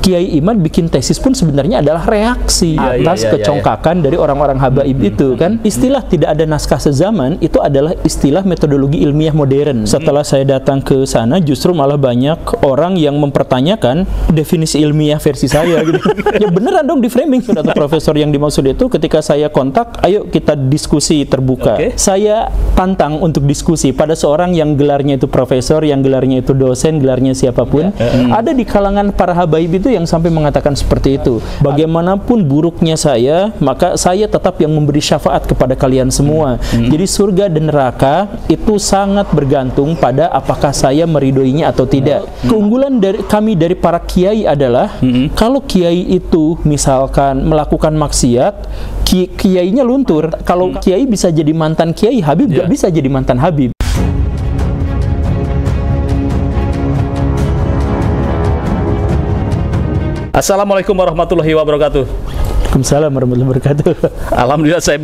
Kiai Imad bikin tesis pun sebenarnya adalah reaksi atas kecongkakan dari orang-orang habaib itu kan. Istilah tidak ada naskah sezaman itu adalah istilah metodologi ilmiah modern. Setelah saya datang ke sana justru malah banyak orang yang mempertanyakan definisi ilmiah versi saya gitu. Ya beneran dong di framing sudah profesor yang dimaksud itu ketika saya kontak, ayo kita diskusi terbuka. Saya tantang untuk diskusi pada seorang yang gelarnya itu profesor, yang gelarnya itu dosen, gelarnya siapapun. Ada di kalangan para habaib itu yang sampai mengatakan seperti itu. Bagaimanapun buruknya saya, maka saya tetap yang memberi syafaat kepada kalian semua. Jadi surga dan neraka itu sangat bergantung pada apakah saya meridhoinya atau tidak. Keunggulan dari kami dari para kiai adalah kalau kiai itu misalkan melakukan maksiat, kiainya luntur. Kalau kiai bisa jadi mantan kiai, Habib gak bisa jadi mantan Habib. Assalamualaikum warahmatullahi wabarakatuh. Waalaikumsalam warahmatullahi wabarakatuh. Alhamdulillah saya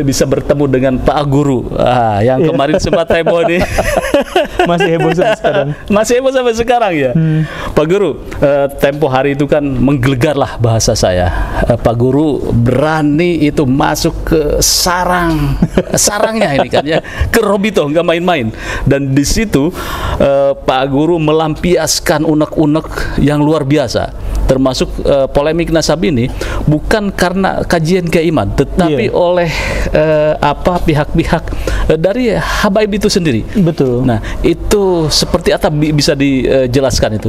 bisa bertemu dengan Pak Guru yang kemarin sempat heboh nih. Masih heboh sampai sekarang. Masih heboh sampai sekarang ya. Pak Guru, tempo hari itu kan menggelegar lah bahasa saya. Pak Guru berani itu masuk ke sarangnya ini kan ya, ke Robito, nggak main-main. Dan di situ Pak Guru melampiaskan unek-unek yang luar biasa. Termasuk polemik nasab ini bukan karena kajian Kiai Imad, tetapi oleh pihak-pihak dari habaib itu sendiri. Betul. Nah, itu seperti apa bisa dijelaskan itu?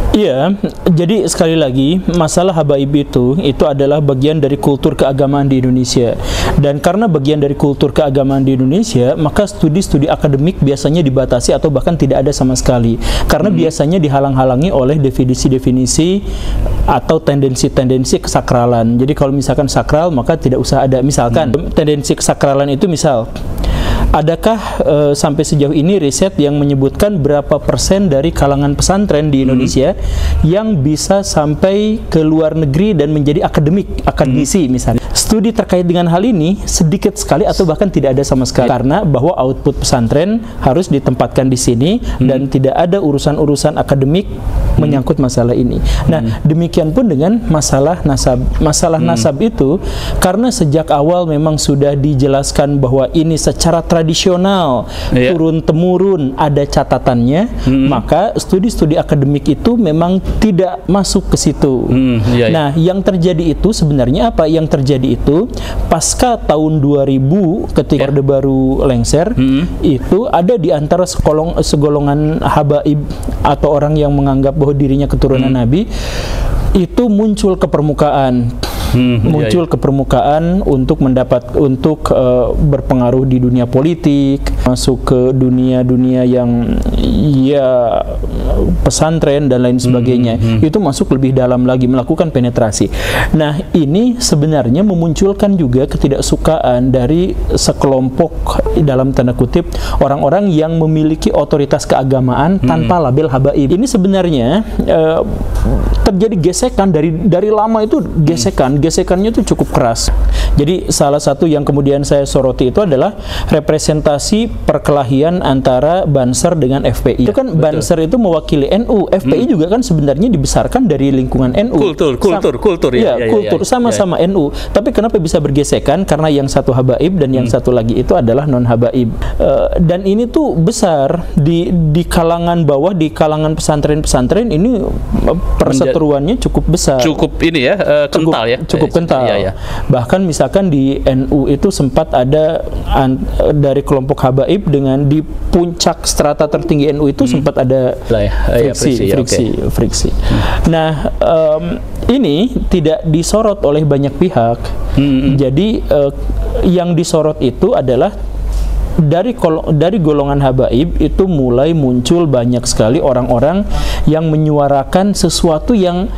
Iya, jadi sekali lagi masalah habaib itu adalah bagian dari kultur keagamaan di Indonesia. Dan karena bagian dari kultur keagamaan di Indonesia, maka studi-studi akademik biasanya dibatasi atau bahkan tidak ada sama sekali. Karena biasanya dihalang-halangi oleh definisi-definisi atau tendensi-tendensi kesakralan. Jadi kalau misalkan sakral, maka tidak usah ada. Misalkan tendensi kesakralan itu misal, adakah sampai sejauh ini riset yang menyebutkan berapa persen dari kalangan pesantren di Indonesia yang bisa sampai ke luar negeri dan menjadi akademisi misalnya. Studi terkait dengan hal ini sedikit sekali atau bahkan tidak ada sama sekali, karena bahwa output pesantren harus ditempatkan di sini dan tidak ada urusan-urusan akademik menyangkut masalah ini. Nah, demikian pun dengan masalah nasab. Masalah nasab itu karena sejak awal memang sudah dijelaskan bahwa ini secara tradisional turun-temurun ada catatannya, maka studi-studi akademik itu memang tidak masuk ke situ. Nah, yang terjadi itu sebenarnya apa? Yang terjadi itu pasca tahun 2000 ketika Orde Baru lengser, itu ada di antara segolongan habaib atau orang yang menganggap bahwa dirinya keturunan Nabi itu muncul ke permukaan. Muncul ke permukaan untuk berpengaruh di dunia politik, masuk ke dunia yang pesantren dan lain sebagainya. Itu masuk lebih dalam lagi, melakukan penetrasi. Nah, ini sebenarnya memunculkan juga ketidaksukaan dari sekelompok dalam tanda kutip orang-orang yang memiliki otoritas keagamaan tanpa label habaib. Ini sebenarnya terjadi gesekan dari lama itu, gesekannya itu cukup keras. Jadi salah satu yang kemudian saya soroti itu adalah representasi perkelahian antara Banser dengan FPI. Itu kan Banser itu mewakili NU, FPI juga kan sebenarnya dibesarkan dari lingkungan NU. Kultur sama-sama NU. Tapi kenapa bisa bergesekan? Karena yang satu habaib dan yang satu lagi itu adalah non habaib. Dan ini tuh besar di kalangan bawah, di kalangan pesantren-pesantren ini perseteruannya cukup besar. Cukup ini ya, kental ya. Cukup kental. Bahkan misalkan di NU itu sempat ada dari kelompok habaib dengan di puncak strata tertinggi NU itu sempat ada friksi. Nah, ini tidak disorot oleh banyak pihak. Jadi yang disorot itu adalah dari golongan habaib itu mulai muncul banyak sekali orang-orang yang menyuarakan sesuatu yang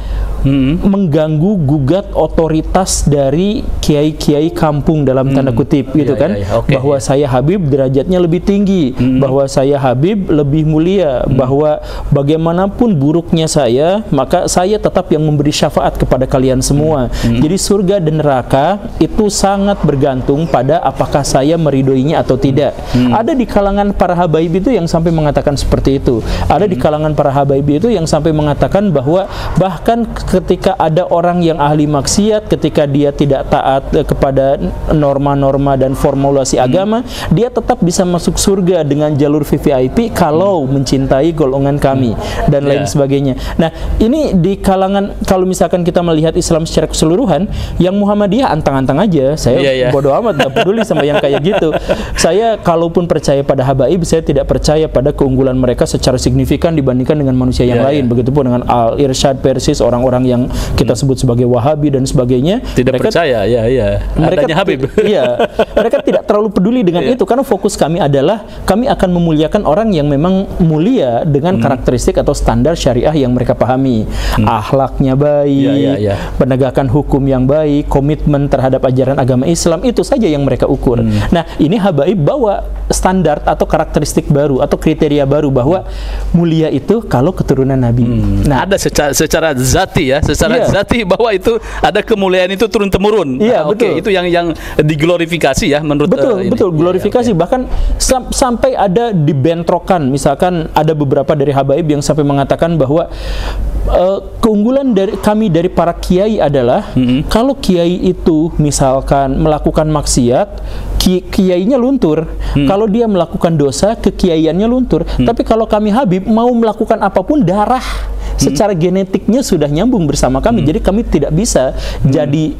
mengganggu gugat otoritas dari kiai-kiai kampung dalam tanda kutip gitu kan, bahwa saya Habib derajatnya lebih tinggi, bahwa saya Habib lebih mulia, bahwa bagaimanapun buruknya saya, maka saya tetap yang memberi syafaat kepada kalian semua. Jadi surga dan neraka itu sangat bergantung pada apakah saya meridhoinya atau tidak. Ada di kalangan para habaib itu yang sampai mengatakan seperti itu. Ada di kalangan para habaib itu yang sampai mengatakan bahwa bahkan ketika ada orang yang ahli maksiat, ketika dia tidak taat kepada norma-norma dan formulasi agama, dia tetap bisa masuk surga dengan jalur VVIP kalau mencintai golongan kami dan lain sebagainya. Nah, ini di kalangan, kalau misalkan kita melihat Islam secara keseluruhan, yang Muhammadiyah antang-antang aja. Saya bodoh amat, gak peduli sama yang kayak gitu. Saya kalaupun percaya pada habaib, saya tidak percaya pada keunggulan mereka secara signifikan dibandingkan dengan manusia yang lain. Begitupun dengan Al-Irsyad Persis, orang-orang yang kita sebut sebagai Wahabi dan sebagainya. Tidak mereka percaya, mereka adanya Habib. Mereka tidak terlalu peduli dengan itu, karena fokus kami adalah kami akan memuliakan orang yang memang mulia dengan karakteristik atau standar syariah yang mereka pahami. Akhlaknya baik, penegakan hukum yang baik, komitmen terhadap ajaran agama Islam, itu saja yang mereka ukur. Nah, ini habaib bawa standar atau karakteristik baru atau kriteria baru bahwa mulia itu kalau keturunan Nabi. Nah, ada secara zati secara zati bahwa itu ada kemuliaan itu turun temurun. Betul. Itu yang diglorifikasi menurut betul glorifikasi. Bahkan sampai ada dibentrokan. Misalkan ada beberapa dari habaib yang sampai mengatakan bahwa keunggulan dari para kiai adalah kalau kiai itu misalkan melakukan maksiat, kiainya luntur. Kalau dia melakukan dosa, kekiaiannya luntur. Tapi kalau kami Habib mau melakukan apapun, darah secara genetiknya sudah nyambung bersama kami. Jadi kami tidak bisa jadi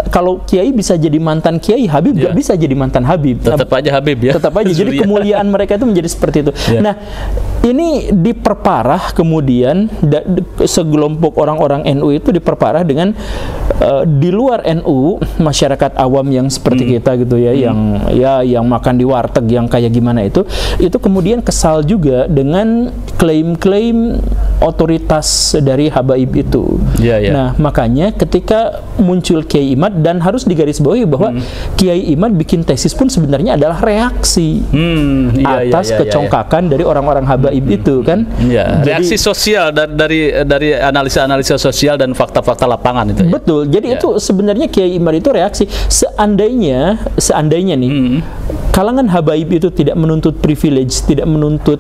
kalau kiai bisa jadi mantan kiai, Habib gak bisa jadi mantan Habib. Tetap aja Habib Tetap aja. Jadi kemuliaan mereka itu menjadi seperti itu. Nah, ini diperparah kemudian segelompok orang-orang NU itu diperparah dengan di luar NU, masyarakat awam yang seperti kita gitu yang makan di warteg yang kayak gimana itu kemudian kesal juga dengan klaim-klaim otoritas dari habaib itu. Nah, makanya ketika muncul Kiai Imad, dan harus digarisbawahi bahwa Kiai Imad bikin tesis pun sebenarnya adalah reaksi atas kecongkakan dari orang-orang habaib itu kan. Reaksi sosial dari analisa-analisa sosial dan fakta-fakta lapangan itu. Betul. Jadi itu sebenarnya Kiai Imad itu reaksi. Seandainya nih kalangan habaib itu tidak menuntut privilege, tidak menuntut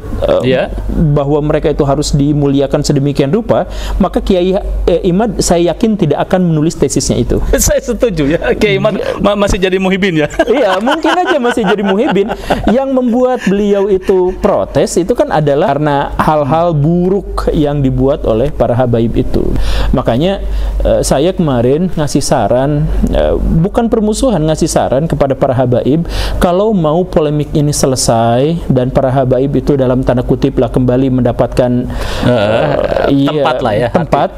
bahwa mereka itu harus dimuliakan sedemikian rupa, maka Kiai Imad saya yakin tidak akan menulis tesisnya itu. Saya setuju Kiai Imad masih jadi muhibin Iya, mungkin aja masih jadi muhibin. Yang membuat beliau itu protes itu kan adalah karena hal-hal buruk yang dibuat oleh para habaib itu. Makanya saya kemarin ngasih saran, bukan permusuhan, ngasih saran kepada para habaib, kalau mau polemik ini selesai dan para habaib itu dalam tanda kutip lah kembali mendapatkan tempat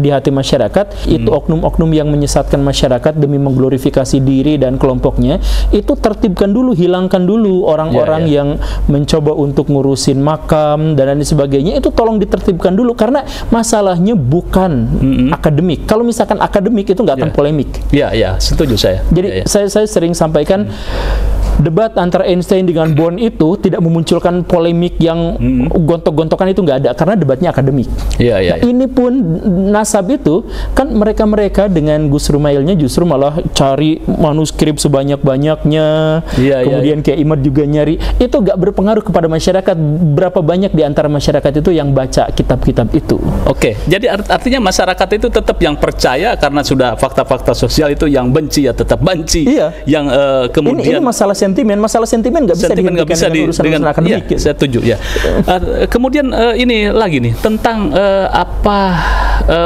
di hati masyarakat, itu oknum-oknum yang menyesatkan masyarakat demi mengglorifikasi diri dan kelompoknya, itu tertibkan dulu, hilangkan dulu orang-orang yang mencoba untuk ngurusin makam dan lain sebagainya, itu tolong ditertibkan dulu, karena masalahnya bukan akademik. Kalau misalkan akademik itu nggak akan polemik. Setuju saya. Jadi saya sering sampaikan, debat antara Einstein dengan Born itu tidak memunculkan polemik yang gontok-gontokan, itu nggak ada, karena debatnya akademik. Nah, ini pun nasab itu kan mereka dengan Gus Rumailnya justru malah cari manuskrip sebanyak-banyaknya. Kemudian Kiai Imad juga nyari. Itu nggak berpengaruh kepada masyarakat. Berapa banyak di antara masyarakat itu yang baca kitab-kitab itu? Jadi artinya masyarakat itu tetap yang percaya karena sudah fakta-fakta sosial, itu yang benci tetap benci. Yang kemudian ini masalah sentimen nggak bisa dihentikan dengan urusan akademik. Saya setuju kemudian ini lagi nih tentang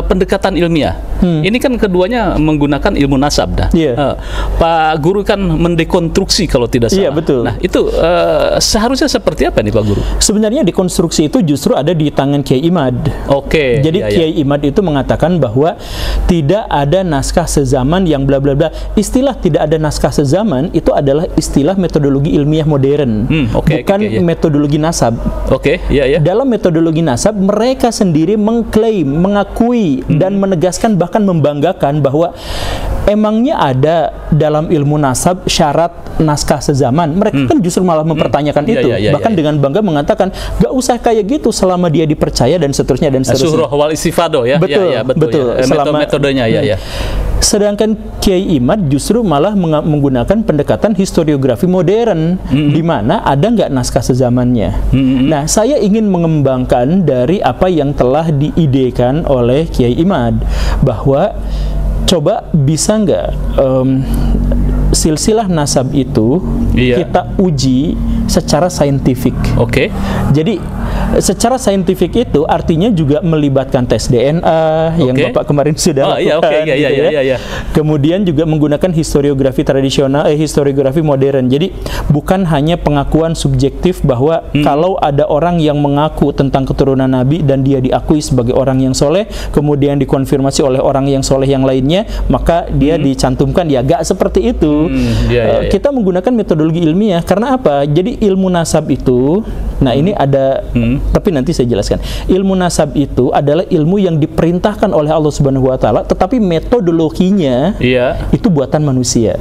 pendekatan ilmiah. Ini kan keduanya menggunakan ilmu nasab dah. Pak Guru kan mendekonstruksi kalau tidak salah. Iya, betul. Nah, itu seharusnya seperti apa nih Pak Guru? Sebenarnya dekonstruksi itu justru ada di tangan Kiai Imad. Oke. Jadi Kiai Imad itu mengatakan bahwa tidak ada naskah sezaman yang bla bla bla. Istilah tidak ada naskah sezaman itu adalah istilah metodologi ilmiah modern, bukan metodologi nasab. Dalam metodologi nasab mereka sendiri mengklaim, mengakui dan menegaskan, bahkan membanggakan bahwa emangnya ada dalam ilmu nasab syarat naskah sezaman. Mereka kan justru malah mempertanyakan itu, bahkan dengan bangga mengatakan gak usah kayak gitu selama dia dipercaya dan seterusnya dan seterusnya. Surah wal istifado ya. Betul. Metodenya Sedangkan Kiai Imad justru malah menggunakan pendekatan historiografi modern, di mana ada nggak naskah sezamannya. Nah, saya ingin mengembangkan dari apa yang telah diidekan oleh Kiai Imad, bahwa coba bisa nggak silsilah nasab itu kita uji secara saintifik. Jadi secara saintifik itu artinya juga melibatkan tes DNA yang Bapak kemarin sudah lakukan. Kemudian juga menggunakan historiografi tradisional, historiografi modern. Jadi bukan hanya pengakuan subjektif bahwa kalau ada orang yang mengaku tentang keturunan Nabi dan dia diakui sebagai orang yang soleh, kemudian dikonfirmasi oleh orang yang soleh yang lainnya, maka dia dicantumkan. Ya gak seperti itu. Kita menggunakan metodologi ilmiah. Karena apa? Jadi ilmu nasab itu, nah ini ada, tapi nanti saya jelaskan. Ilmu nasab itu adalah ilmu yang diperintahkan oleh Allah Subhanahu wa taala, tetapi metodologinya itu buatan manusia.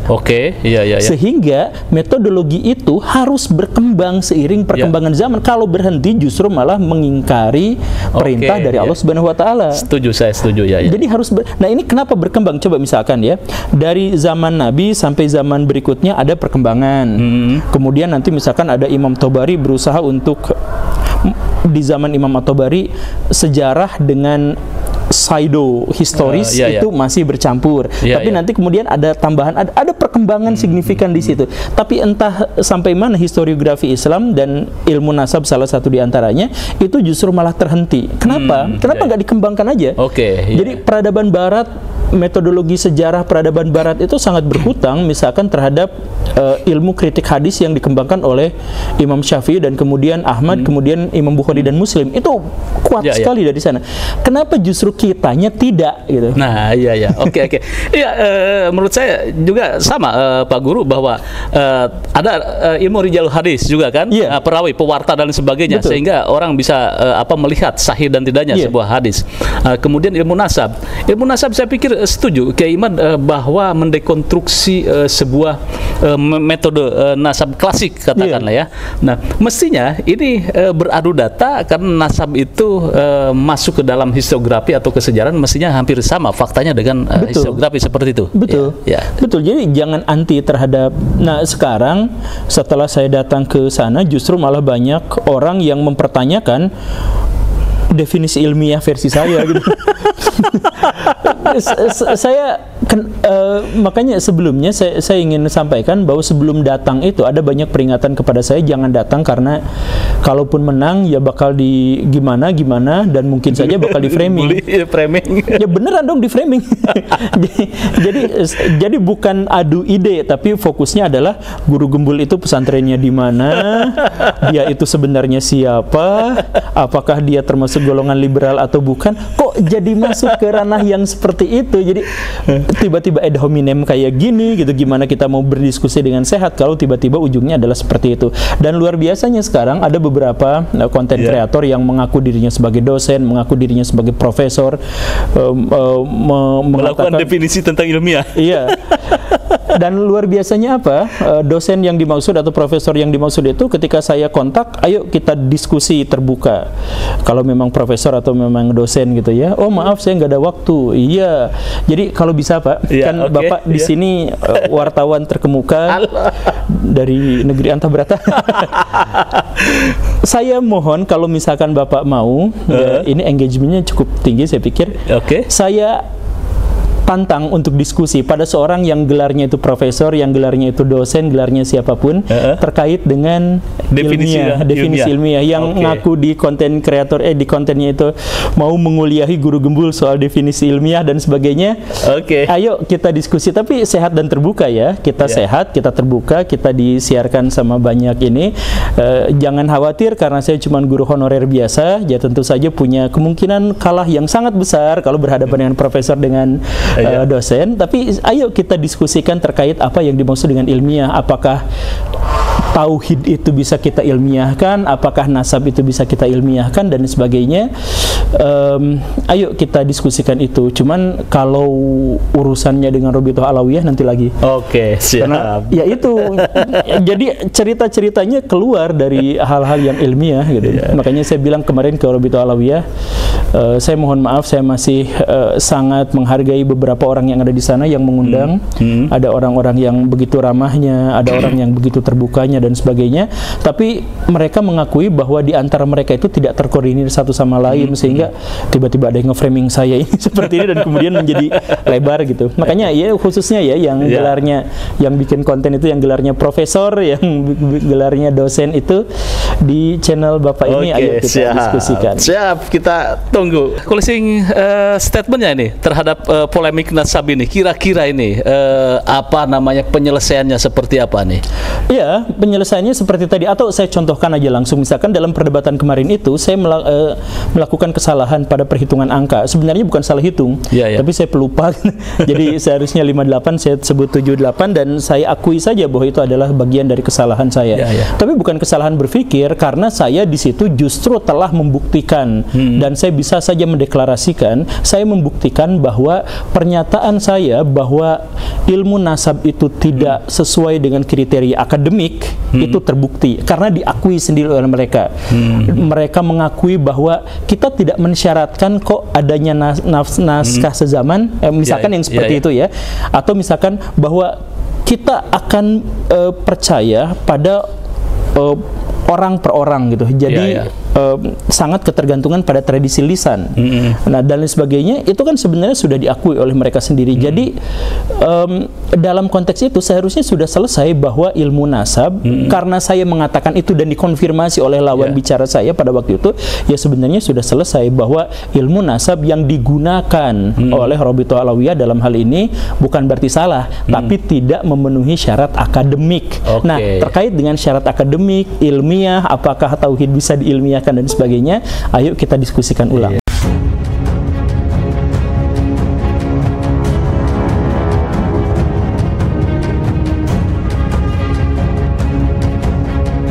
Sehingga metodologi itu harus berkembang seiring perkembangan zaman. Kalau berhenti justru malah mengingkari perintah dari Allah Subhanahu wa taala. Saya setuju ya. Jadi harus nah ini kenapa berkembang? Coba misalkan ya, dari zaman Nabi sampai zaman berikutnya ada perkembangan. Kemudian nanti misalkan ada Imam Tobari berusaha untuk, di zaman Imam At-Tabari sejarah dengan pseudo historis itu masih bercampur. Tapi nanti kemudian ada tambahan, ada perkembangan signifikan di situ. Tapi entah sampai mana historiografi Islam dan ilmu nasab salah satu diantaranya itu justru malah terhenti. Kenapa? Kenapa nggak dikembangkan aja? Jadi peradaban Barat, metodologi sejarah peradaban Barat itu sangat berhutang misalkan terhadap ilmu kritik hadis yang dikembangkan oleh Imam Syafi'i dan kemudian Ahmad, kemudian Imam Bukhari dan Muslim. Itu kuat sekali dari sana. Kenapa justru kitanya tidak gitu? Nah, oke. Menurut saya juga sama Pak Guru, bahwa ada ilmu rijalul hadis juga kan, perawi, pewarta dan sebagainya. Betul. Sehingga orang bisa melihat sahih dan tidaknya sebuah hadis. Kemudian ilmu nasab saya pikir setuju Kiai Imad bahwa mendekonstruksi sebuah metode nasab klasik katakanlah ya. Nah, mestinya ini beradu data karena nasab itu masuk ke dalam historiografi atau kesejarah, mestinya hampir sama faktanya dengan historiografi seperti itu. Betul. Betul. Jadi jangan anti terhadap. Nah, sekarang setelah saya datang ke sana justru malah banyak orang yang mempertanyakan definisi ilmiah versi saya gitu. Makanya sebelumnya saya ingin sampaikan bahwa sebelum datang itu ada banyak peringatan kepada saya, jangan datang karena kalaupun menang ya bakal di gimana dan mungkin saja bakal di framing. Ya beneran dong, di framing. jadi bukan adu ide, tapi fokusnya adalah guru gembul itu pesantrennya di mana, dia itu sebenarnya siapa, apakah dia termasuk golongan liberal atau bukan, kok jadi masuk ke ranah yang seperti itu. Jadi tiba-tiba ad hominem kayak gini gitu, gimana kita mau berdiskusi dengan sehat kalau tiba-tiba ujungnya adalah seperti itu. Dan luar biasanya sekarang ada beberapa konten kreator yang mengaku dirinya sebagai dosen, mengaku dirinya sebagai profesor, melakukan definisi tentang ilmiah. Dan luar biasanya apa, dosen yang dimaksud atau profesor yang dimaksud itu ketika saya kontak, ayo kita diskusi terbuka. Kalau memang profesor atau memang dosen gitu ya, oh maaf saya nggak ada waktu. Iya, jadi kalau bisa Pak, kan Bapak di sini wartawan terkemuka dari negeri Antah Berata. Saya mohon kalau misalkan Bapak mau, ini engagementnya cukup tinggi saya pikir. Saya tantang untuk diskusi pada seorang yang gelarnya itu profesor, yang gelarnya itu dosen, gelarnya siapapun terkait dengan definisi ilmiah yang ngaku di konten kreator di kontennya itu mau menguliahi guru gembul soal definisi ilmiah dan sebagainya. Ayo kita diskusi, tapi sehat dan terbuka ya. Kita sehat, kita terbuka, kita disiarkan sama banyak ini. Jangan khawatir karena saya cuma guru honorer biasa, ya tentu saja punya kemungkinan kalah yang sangat besar kalau berhadapan dengan profesor dengan dosen. Tapi ayo kita diskusikan terkait apa yang dimaksud dengan ilmiah. Apakah tauhid itu bisa kita ilmiahkan, apakah nasab itu bisa kita ilmiahkan dan sebagainya. Ayo kita diskusikan itu. Cuman kalau urusannya dengan Robitoh Alawiyah nanti lagi. Siap. Karena ya itu jadi cerita-ceritanya keluar dari hal-hal yang ilmiah gitu. Makanya saya bilang kemarin ke Robitoh Alawiyah, saya mohon maaf, saya masih sangat menghargai beberapa orang yang ada di sana yang mengundang. Ada orang-orang yang begitu ramahnya, ada orang yang begitu terbukanya dan sebagainya. Tapi mereka mengakui bahwa di antara mereka itu tidak terkoordinir satu sama lain, sehingga tiba-tiba ada yang nge-framing saya ini seperti ini dan kemudian menjadi lebar gitu. Makanya ya khususnya ya yang gelarnya, yang bikin konten itu yang gelarnya profesor, yang gelarnya dosen itu di channel Bapak ini ayo kita diskusikan. Siap, kita tunggu closing statementnya ini terhadap polemik nasab ini. Kira-kira ini apa namanya penyelesaiannya seperti apa nih? Ya, penyelesaiannya seperti tadi, atau saya contohkan aja langsung. Misalkan dalam perdebatan kemarin itu saya melakukan kesalahan pada perhitungan angka. Sebenarnya bukan salah hitung, tapi saya pelupa. Jadi seharusnya 58, saya sebut 78 dan saya akui saja bahwa itu adalah bagian dari kesalahan saya. Tapi bukan kesalahan berpikir, karena saya di situ justru telah membuktikan dan saya bisa saja mendeklarasikan, saya membuktikan bahwa pernyataan saya bahwa ilmu nasab itu tidak sesuai dengan kriteria akademik itu terbukti karena diakui sendiri oleh mereka. Mereka mengakui bahwa kita tidak mensyaratkan kok adanya naskah sezaman, misalkan yang seperti itu ya, atau misalkan bahwa kita akan percaya pada orang per orang gitu. Jadi sangat ketergantungan pada tradisi lisan. Nah, dan lain sebagainya itu kan sebenarnya sudah diakui oleh mereka sendiri. Jadi dalam konteks itu seharusnya sudah selesai bahwa ilmu nasab, karena saya mengatakan itu dan dikonfirmasi oleh lawan bicara saya pada waktu itu, ya sebenarnya sudah selesai bahwa ilmu nasab yang digunakan oleh Robitoh Alawiyah dalam hal ini bukan berarti salah, tapi tidak memenuhi syarat akademik. Nah, terkait dengan syarat akademik, ilmiah, apakah tauhid bisa diilmiahkan dan sebagainya, ayo kita diskusikan ulang.